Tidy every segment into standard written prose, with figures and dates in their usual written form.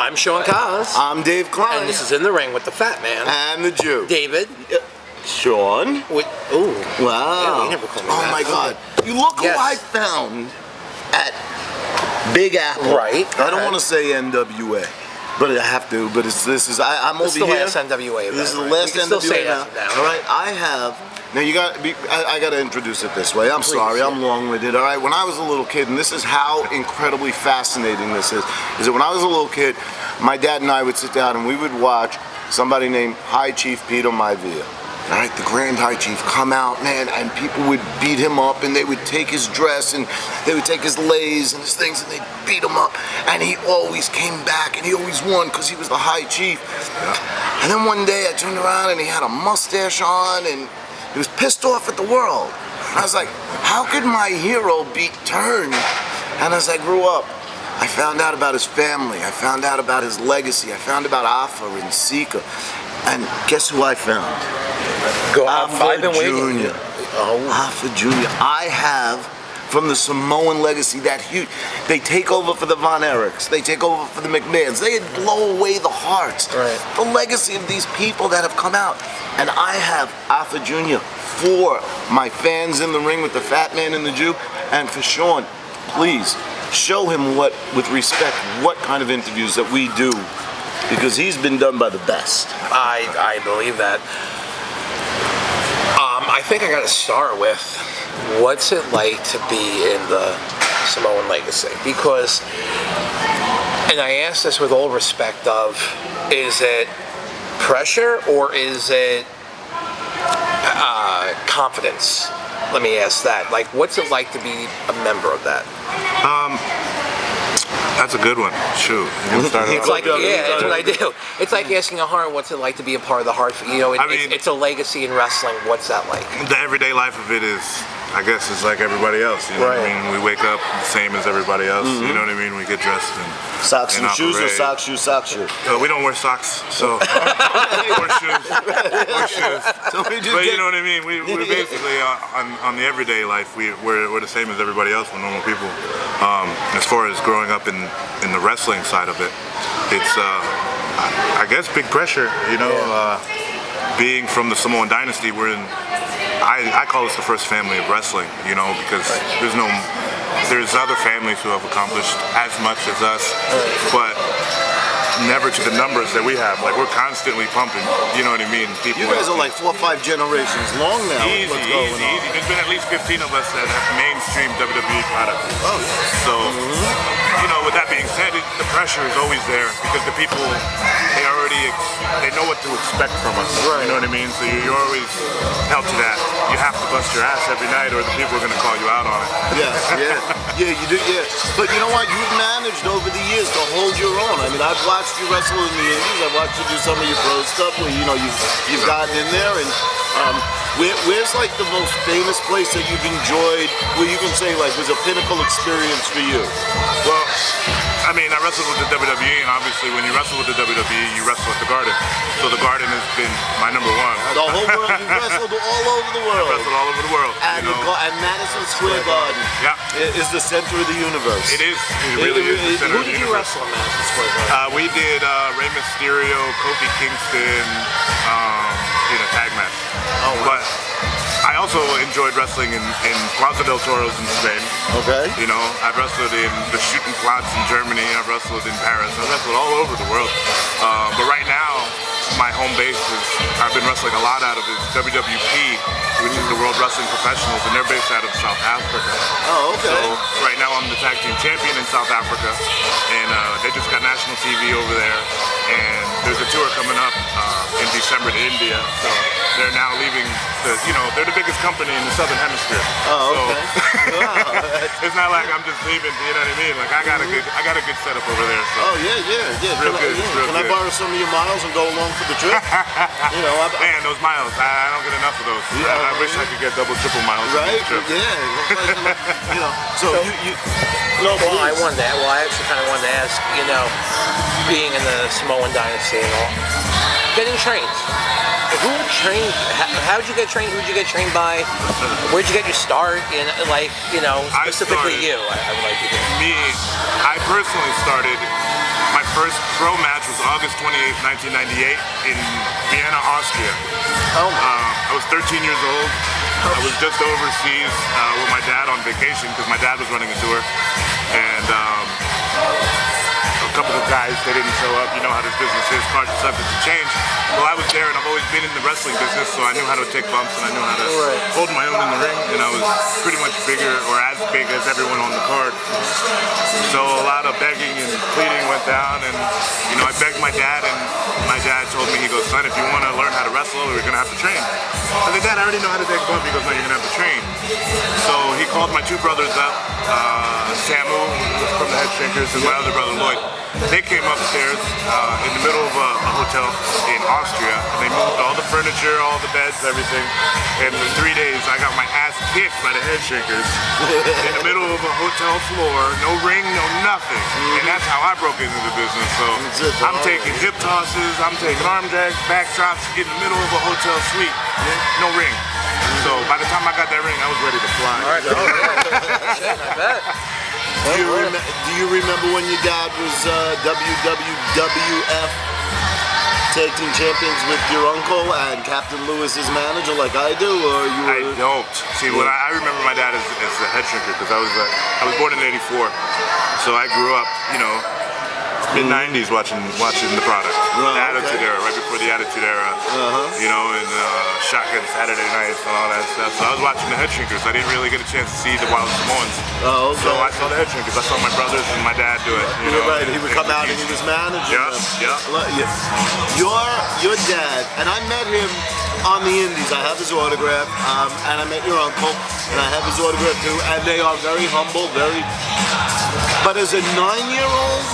I'm Sean Cos. I'm Dave Klein. And this is In the Ring with the Fat Man. And the Jew. David. Sean. Ooh. Wow. Yeah, you never called me oh that. my God. You look who I found at Big Apple. Right. I don't want to say NWA. But I have to. But I'm over here. This is the last NWA event. This is the last NWA still say now. All right. I have. Now I got to introduce it this way. I'm sorry. I'm long-winded. All right. When I was a little kid, and this is how incredibly fascinating this is that when I was a little kid, my dad and I would sit down and we would watch somebody named High Chief Peter Maivia. All right, the Grand High Chief come out, man, and people would beat him up, and they would take his dress, and they would take his leis and his things, and they'd beat him up, and he always came back, and he always won because he was the High Chief. And then one day I turned around, and he had a mustache on, and he was pissed off at the world. And I was like, how could my hero beat Turn? And as I grew up, I found out about his family, I found out about his legacy, I found about Afa and Sika, and guess who I found? Afa Jr. Afa Jr. I have from the Samoan legacy that huge. They take over for the Von Erichs. They take over for the McMahons. They blow away the hearts. Right. The legacy of these people that have come out. And I have Afa Jr. for my fans in the ring with the Fat Man and the Jew. And for Sean, please show him with respect, what kind of interviews that we do. Because he's been done by the best. I believe that. I think I got to start with what's it like to be in the Samoan legacy, because, and I ask this with all respect of, is it pressure or is it confidence? Let me ask that. Like, what's it like to be a member of that? That's a good one. Shoot. It's like, yeah, that's what I do. It's like asking a Hart, what's it like to be a part of the Hartford? You know, it's a legacy in wrestling. What's that like? The everyday life of it is, I guess, it's like everybody else. You know what I mean? We wake up the same as everybody else. You know what I mean? We get dressed and socks and shoes, or socks, shoes, socks, shoes. We don't wear socks, so or shoes. So but you know what I mean? We're basically on the everyday life. We're the same as everybody else. We're normal people. As far as growing up in the wrestling side of it, it's I guess big pressure. You know, being from the Samoan dynasty, we're in. I call us the first family of wrestling, you know, because there's other families who have accomplished as much as us, but never to the numbers that we have. Like, we're constantly pumping, you know what I mean? You guys are like 4 or 5 generations long now. Easy. There's been at least 15 of us that have mainstream WWE products. Oh, so, you know, with that being said, the pressure is always there because the people, they know what to expect from us. Right. You know what I mean? So you're always held to that. You have to bust your ass every night or the people are going to call you out on it. Yeah, you do, But you know what? You've managed over the years to hold your own. I mean, I've watched you wrestle in the Indies. I've watched you do some of your pro stuff where, you know, you've gotten in there. And where's like the most famous place that you've enjoyed where you can say like was a pinnacle experience for you? Well, I mean, I wrestled with the WWE, and obviously when you wrestle with the WWE, you wrestle at the Garden. So the Garden has been my number one. The whole world, you've wrestled all over the world. I've wrestled all over the world. And, and Madison Square Garden is the center of the universe. It is. It really is the center of the universe. Who did you wrestle in Madison Square Garden? We did Rey Mysterio, Kofi Kingston, in a tag match. Oh, wow. But I also enjoyed wrestling in Plaza del Toros in Spain. Okay. You know, I've wrestled in the Shooting Platz in Germany. I've wrestled in Paris. I've wrestled all over the world. But right now, my home base I've been wrestling a lot out of is WWP, which is the World Wrestling Professionals, and they're based out of South Africa. Oh, okay. So right now I'm the tag team champion in South Africa, and they just got national TV over there, and there's a tour coming up in December to India. So they're now leaving they're the biggest company in the Southern Hemisphere. Oh, okay. So, it's not like I'm just leaving, you know what I mean? Like I got a good setup over there. So. Oh yeah. Can I borrow some of your miles and go along for the trip? Man, those miles, I don't get enough of those. I wish I could get double, triple miles. Right? Yeah. So you I actually kind of wanted to ask, you know, being in the Samoan dynasty and all, getting trained. Who trained? How'd you get trained? Who'd you get trained by? Where'd you get your start? In, like, you know, specifically you. I would like to hear. Me, I personally started. My first pro match was August 28th, 1998 in Vienna, Austria. Oh my. I was 13 years old. I was just overseas with my dad on vacation because my dad was running a tour. And a couple of guys, they didn't show up. You know how this business is, cards are subject to change. Well, I was there and I've always been in the wrestling business, so I knew how to take bumps and I knew how to hold my own in the ring. And I was pretty much bigger or as big as everyone on the card. So a lot of begging and pleading went down, and you know, I begged my dad, and my dad told me, he goes, son, if you want to learn how to wrestle, we're going to have to train. I said, Dad, I already know how to take a bump. He goes, no, you're going to have to train. So he called my two brothers up, Samu from the Head Shakers and my other brother Lloyd. They came upstairs in the middle of a hotel in Austria, and they moved all the furniture, all the beds, everything. And for 3 days, I got my ass kicked by the Head Shakers in the middle of a hotel floor, no ring, no nothing. And that's how I broke into the business. So I'm taking hip tosses, I'm taking arm drags, back drops in the middle of a hotel suite, no ring. So by the time I got that ring, I was ready to fly. All right, shit, I bet. Do you remember when your dad was WWF Tag Team Champions with your uncle and Captain Lewis's manager like I do, or you were... I don't. See, when I remember my dad as a head shrinker because I was born in '84, so I grew up, you know, mid-90s watching the product. The Attitude Era, right before the Attitude Era, you know, and Shotgun Saturday Nights and all that stuff. So I was watching the Head Shrinkers. I didn't really get a chance to see the Wild Samoans. Oh, okay. So I saw the Head Shrinkers. I saw my brothers and my dad do it. You know, right, he would come out and he was managing them. Yeah. Your dad, and I met him on the Indies. I have his autograph, and I met your uncle, and I have his autograph too, and they are very humble, but as a 9-year-old,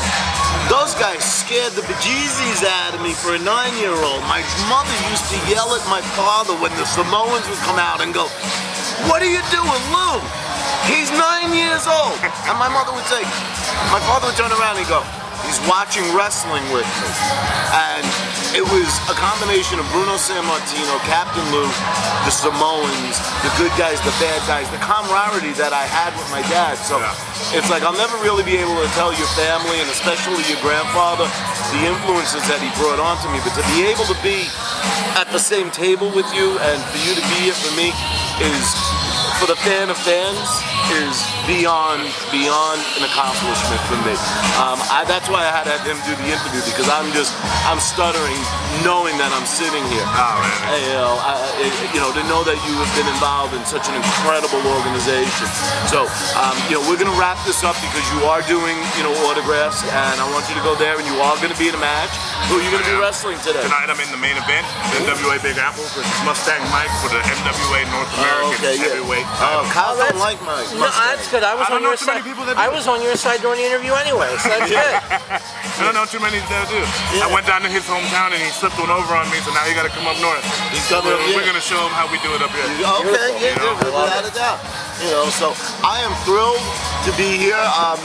those guys scared the bejesus out of me for a 9-year-old. My mother used to yell at my father when the Samoans would come out and go, "What are you doing, Lou? He's 9 years old." And my mother would say, my father would turn around and go, "He's watching wrestling with me." And it was a combination of Bruno Sammartino, Captain Lou, the Samoans, the good guys, the bad guys, the camaraderie that I had with my dad. So it's like I'll never really be able to tell your family, and especially your grandfather, the influences that he brought onto me. But to be able to be at the same table with you and for you to be here for me is, for the fan of fans, is beyond an accomplishment for me. That's why I had to have him do the interview, because I'm stuttering knowing that I'm sitting here. Oh, man. You know, to know that you have been involved in such an incredible organization. So, you know, we're gonna wrap this up because you are doing, you know, autographs, and I want you to go there, and you are gonna be in a match. Who are you gonna be wrestling today? Tonight I'm in the main event, NWA Big Apple versus Mustang Mike for the NWA North American Heavyweight title. Kyle don't like Mike. No, that's good. I was on your side. I was on your side during the interview anyway, so that's good. I don't know too many that do. I went down to his hometown and he slipped one over on me, so now he got to come up north. He's coming up here. We're gonna show him how we do it up here. Okay, without a doubt. You know, so I am thrilled to be here.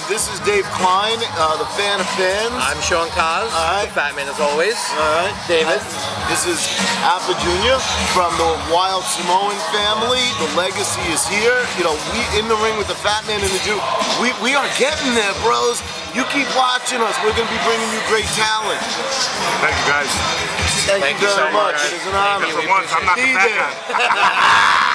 This is Dave Klein, the fan of fans. I'm Sean Kaz, the Fat Man as always. All right, David. This is Afa Jr. from the Wild Samoan family. The legacy is here. You know, we in the ring with the Fat Man and the Jew. We are getting there, bros. You keep watching us. We're going to be bringing you great talent. Thank you, guys. Thank you very so much. much. It is an honor. For once, I'm not the fat guy.